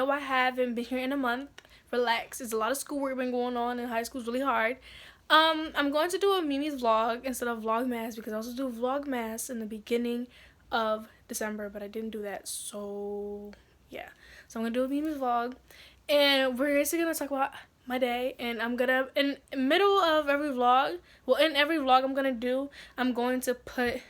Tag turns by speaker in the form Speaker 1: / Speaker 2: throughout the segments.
Speaker 1: know I haven't been here in a month. Relax. There's a lot of schoolwork been going on, and high school's really hard. I'm going to do a Mimi's vlog instead of Vlogmas because I also do Vlogmas in the beginning of December, but I didn't do that. So yeah. So I'm gonna do a Mimi's vlog, and we're basically gonna talk about my day, and I'm gonna in the middle of every vlog, well, in every vlog I'm going to put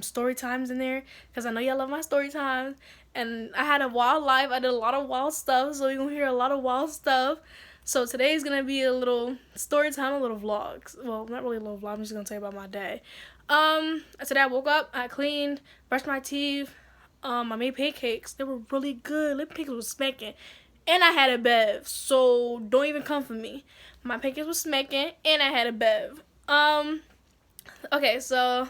Speaker 1: story times in there because I know y'all love my story times, and I had a wild life. I did a lot of wild stuff, so you're gonna hear a lot of wild stuff. So today's gonna be a little story time, a little vlogs. Well, not really a little vlog. I'm just gonna tell you about my day. Today I woke up, I cleaned, brushed my teeth. I made pancakes. They were really good. The pancakes was smacking. And I had a bev, so don't even come for me. My pancakes was smacking, and I had a bev. Okay, so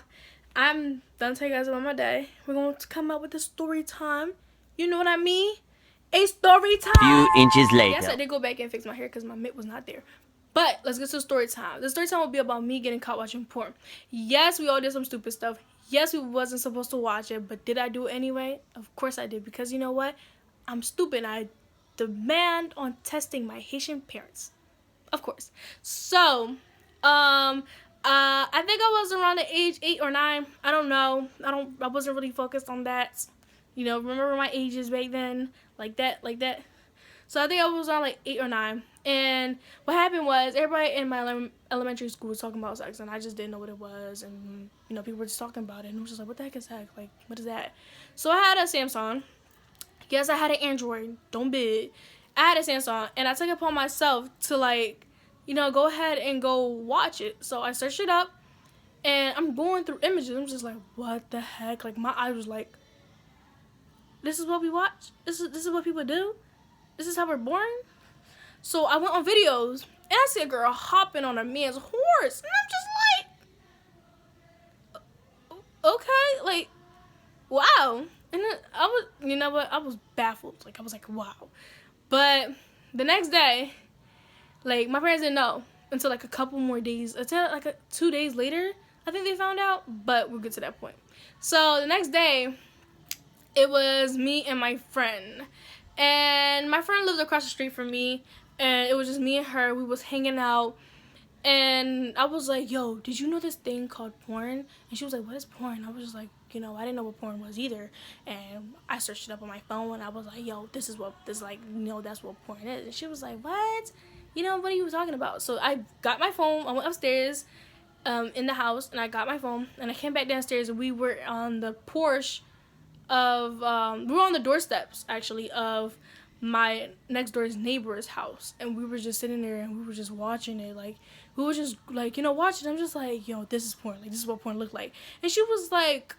Speaker 1: I'm done telling you guys about my day. We're going to come up with a story time. You know what I mean? A story time.
Speaker 2: Few inches later.
Speaker 1: Yes, I did go back and fix my hair because my mitt was not there. But let's get to story time. The story time will be about me getting caught watching porn. Yes, we all did some stupid stuff. Yes, we wasn't supposed to watch it, but did I do it anyway? Of course I did, because you know what? I'm stupid. I demand on testing my Haitian parents. Of course. So, I think I was around the age 8 or 9. I don't know. I wasn't really focused on that. You know, remember my ages back then? Like that. So I think I was around like 8 or 9. And what happened was everybody in my elementary school was talking about sex, and I just didn't know what it was. And, you know, people were just talking about it. And I was just like, what the heck is sex? Like, what is that? So I had a Samsung. Yes, I had an Android. Don't bid. I had a Samsung, and I took it upon myself to, like, you know, go ahead and go watch it. So I searched it up, and I'm going through images. I'm just like, what the heck? Like, my eyes was like, this is what we watch? This is what people do? This is how we're born? So I went on videos, and I see a girl hopping on a man's horse, and I'm just like, okay, like, wow. And then I was, you know what, I was baffled. Like, I was like, wow. But the next day, like, my parents didn't know until like a couple more days, until like 2 days later, I think they found out, but we'll get to that point. So the next day, it was me and my friend. And my friend lived across the street from me, and it was just me and her. We was hanging out, and I was like, yo, did you know this thing called porn? And she was like, what is porn? I was just like, you know, I didn't know what porn was either. And I searched it up on my phone, and I was like, yo, this, like, you know, that's what porn is. And she was like, what? You know, what are you talking about? So I got my phone. I went upstairs in the house, and I got my phone, and I came back downstairs, and we were on the porch of, we were on the doorsteps, actually, of my next door's neighbor's house, and we were just sitting there, and we were just watching it. Like, we were just, like, you know, watching. I'm just like, yo, this is porn. Like, this is what porn looked like. And she was like,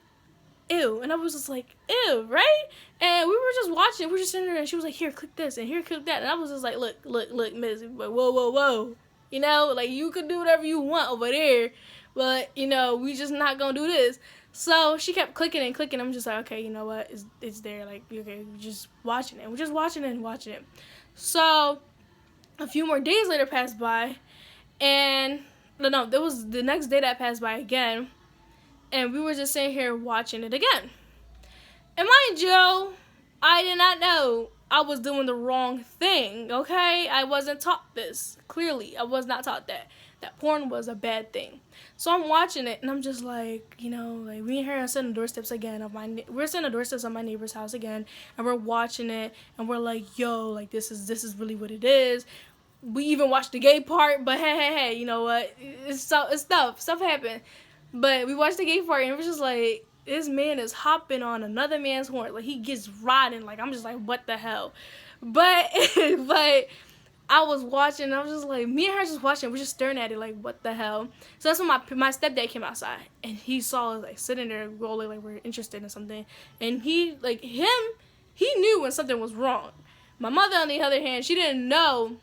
Speaker 1: ew. And I was just like, ew, right? And we were just watching. We were just sitting there, and she was like, here, click this, and here, click that. And I was just like, look, miss. Like, whoa. You know, like, you could do whatever you want over there, but, you know, we just not gonna do this. So she kept clicking and clicking. I'm just like, okay, you know what? It's there. Like, okay, we're just watching it. We're just watching it and watching it. So a few more days later passed by, and no, there was the next day that passed by again, and we were just sitting here watching it again. And mind you, I did not know I was doing the wrong thing, okay? I wasn't taught this. Clearly, I was not taught that porn was a bad thing. So I'm watching it, and I'm just like, you know, like, me and her are sitting on the doorsteps again of we're sitting on the doorsteps of my neighbor's house again, and we're watching it, and we're like, yo, like, this is really what it is. We even watched the gay part, but hey, you know what? It's stuff happened. But we watched the gay part, and we're just like, this man is hopping on another man's horn. Like, he gets riding. Like, I'm just like, what the hell? But I was watching. I was just like, me and her just watching. We're just staring at it like, what the hell? So that's when my stepdad came outside, and he saw us like sitting there rolling like we're interested in something. And he knew when something was wrong. My mother, on the other hand, she didn't know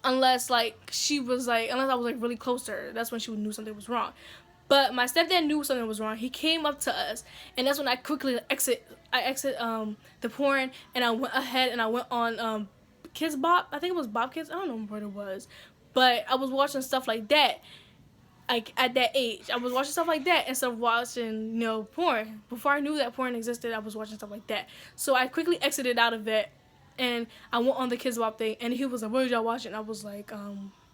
Speaker 1: unless I was like really close to her. That's when she knew something was wrong. But my stepdad knew something was wrong. He came up to us, and that's when I quickly exit the porn, and I went ahead and I went on Kids Bop. I think it was Bop Kids. I don't know what it was, but I was watching stuff like that. Like, at that age, I was watching stuff like that instead of watching, you know, porn. Before I knew that porn existed, I was watching stuff like that. So I quickly exited out of it, and I went on the Kids Bop thing, and he was like, "What are y'all watching?" I was like,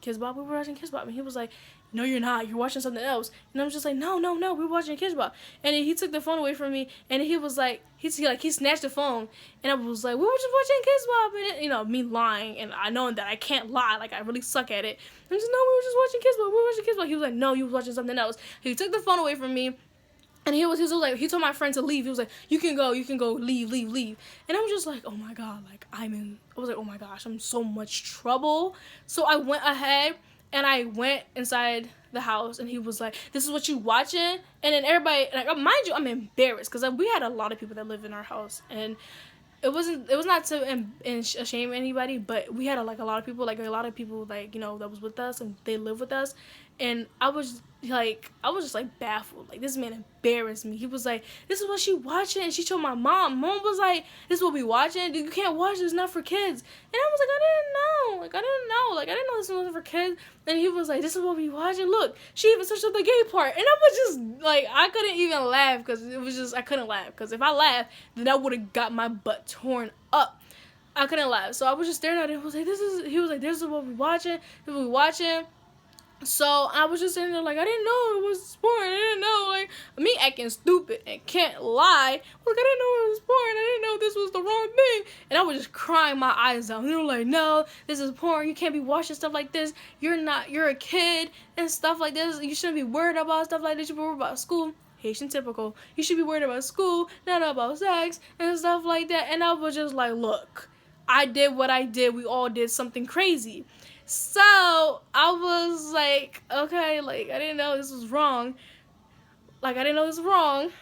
Speaker 1: Kids Bop. We were watching Kids Bop, and he was like, "No, you're not. You're watching something else." And I was just like, "No, no, no. We're watching Kids Bop." And he took the phone away from me, and he was like, he snatched the phone, and I was like, "We were just watching Kids Bop," and me lying, and I know that I can't lie, like I really suck at it. I'm just, "No, we were just watching Kids Bop. We were watching Kids Bop." He was like, "No, you was watching something else." He took the phone away from me. And he was like, he told my friend to leave. He was like, you can go, leave. And I was just like, oh my God, like I was like, oh my gosh, I'm in so much trouble. So I went ahead and I went inside the house, and he was like, this is what you watching? And then everybody, like, mind you, I'm embarrassed because we had a lot of people that live in our house, and it was not to shame anybody, but we had a lot of people, like that was with us, and they live with us, and I was just like baffled. Like, this man embarrassed me. He was like, this is what she watching, and she told my mom. Mom was like, this is what we watching. You can't watch this. It's not for kids. And I was like, I didn't know. I didn't know this wasn't for kids. And he was like, this is what we watching. Look, she even searched up the gay part. And I was just like, I couldn't even laugh because I couldn't laugh, because if I laughed, then I would have got my butt torn up. I couldn't laugh. So I was just staring at it. He was like, this is what we watching. This is what we watching. So I was just sitting there like, I didn't know it was porn. I didn't know, like, me acting stupid and can't lie. Like, I didn't know it was porn. I didn't know this was the wrong thing. And I was just crying my eyes out. And they were like, no, this is porn. You can't be watching stuff like this. You're a kid and stuff like this. You shouldn't be worried about stuff like this. You should be worried about school. Haitian typical. You should be worried about school, not about sex and stuff like that. And I was just like, look, I did what I did. We all did something crazy. So I was like, okay, like, I didn't know this was wrong.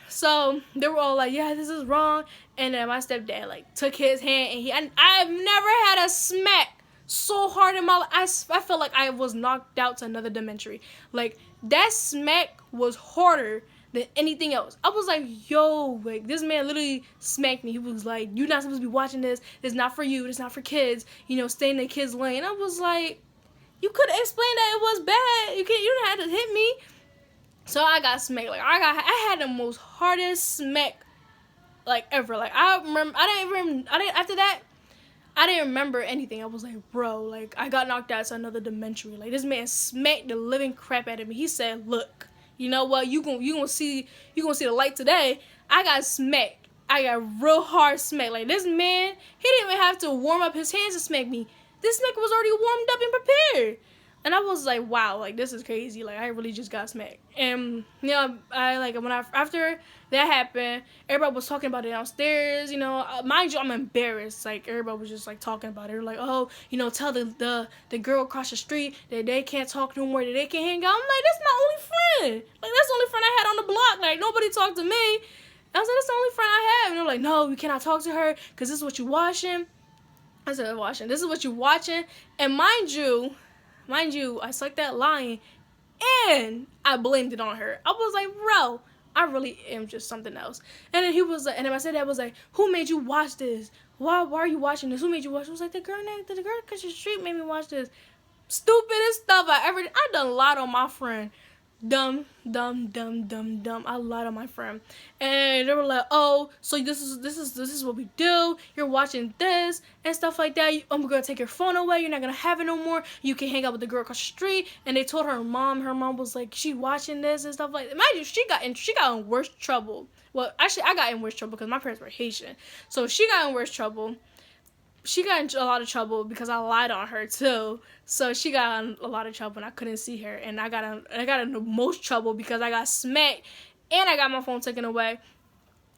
Speaker 1: So they were all like, yeah, this is wrong. And then my stepdad like took his hand, and I've never had a smack so hard in my life. I felt like I was knocked out to another dimension. Like, that smack was harder than anything else. I was like, yo, like, this man literally smacked me. He was like, you're not supposed to be watching this. It's not for you. It's not for kids. Stay in the kids' lane. I was like, you could explain that it was bad. You didn't have to hit me. So I got smacked. Like, I had the most hardest smack, like, ever. Like, I remember, after that, I didn't remember anything. I was like, bro, like, I got knocked out to another dimension. Like, this man smacked the living crap out of me. He said, look, you know what? You gonna see the light today. I got smacked. I got real hard smacked. Like, this man, he didn't even have to warm up his hands to smack me. This smack was already warmed up and prepared. And I was like, wow, like, this is crazy. Like, I really just got smacked. And, after that happened, everybody was talking about it downstairs, mind you, I'm embarrassed. Like, everybody was just, like, talking about it. They're like, oh, tell the girl across the street that they can't talk no more, that they can't hang out. I'm like, that's my only friend. Like, that's the only friend I had on the block. Like, nobody talked to me. I was like, that's the only friend I have. And they're like, no, you cannot talk to her because this is what you're watching. I said, watching. This is what you're watching. And mind you, I sucked that line, and I blamed it on her. I was like, bro, I really am just something else. And then he was like, and then I said, that was like, who made you watch this? Why are you watching this? Who made you watch it? I was like, the girl across the street made me watch this. Stupidest stuff I done lied on my friend. Dumb. I lied on my friend. And they were like, oh, so this is what we do. You're watching this and stuff like that. I'm gonna take your phone away. You're not gonna have it no more. You can hang out with the girl across the street. And they told her mom. Her mom was like, she watching this and stuff like that. Mind you, she got in worse trouble. Well, actually, I got in worse trouble because my parents were Haitian. So she got in worse trouble. She got in a lot of trouble because I lied on her too. So she got in a lot of trouble and I couldn't see her. And I got in the most trouble because I got smacked and I got my phone taken away.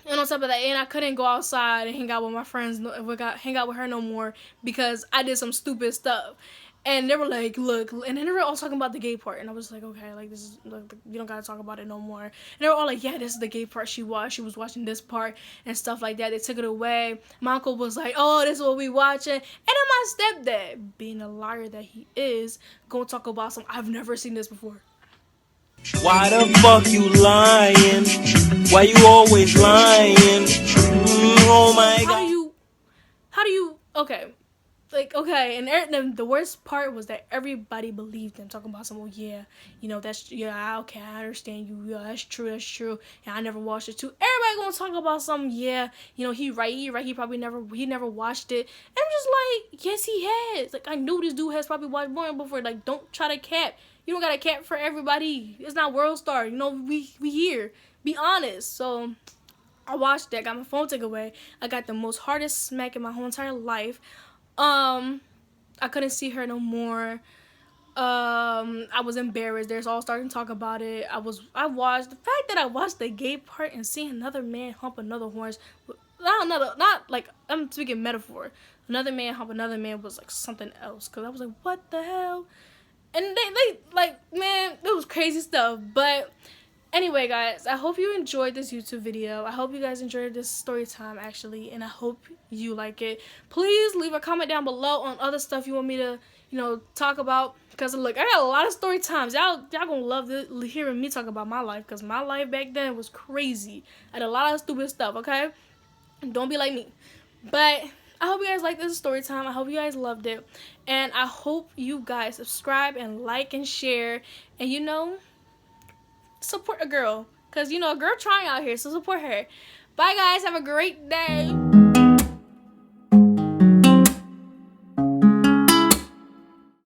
Speaker 1: And on top of that, and I couldn't go outside and hang out with my friends, hang out with her no more because I did some stupid stuff. And they were like, look, and then they were all talking about the gay part. And I was like, okay, like, this is, look, you don't gotta talk about it no more. And they were all like, yeah, this is the gay part she was watching this part and stuff like that. They took it away. My uncle was like, oh, this is what we watching. And then my stepdad, being a liar that he is, gonna talk about some, I've never seen this before.
Speaker 2: Why the fuck you lying? Why you always lying? Oh my God.
Speaker 1: How do you, okay. like, okay, and the worst part was that everybody believed him, talking about some, oh yeah, that's, yeah, okay, I understand you, yeah, that's true, and I never watched it too. Everybody gonna talk about something, yeah, he right, he probably never watched it, and I'm just like, yes, he has. Like, I knew this dude has probably watched more before. Like, don't try to cap. You don't gotta cap for everybody. It's not World Star, we here. Be honest. So I watched that, got my phone taken away. I got the most hardest smack in my whole entire life. I couldn't see her no more. I was embarrassed. There's all starting to talk about it. I watched the fact that I watched the gay part and seeing another man hump another horse. Not like I'm speaking metaphor. Another man hump another man was like something else. Cause I was like, what the hell? And they like, man, it was crazy stuff. But anyway, guys, I hope you enjoyed this YouTube video. I hope you guys enjoyed this story time, actually, and I hope you like it. Please leave a comment down below on other stuff you want me to, talk about. Because, look, I got a lot of story times. Y'all gonna love hearing me talk about my life, because my life back then was crazy. I had a lot of stupid stuff, okay? Don't be like me. But I hope you guys like this story time. I hope you guys loved it. And I hope you guys subscribe and like and share. And, support a girl. Because, a girl trying out here. So support her. Bye, guys. Have a great day.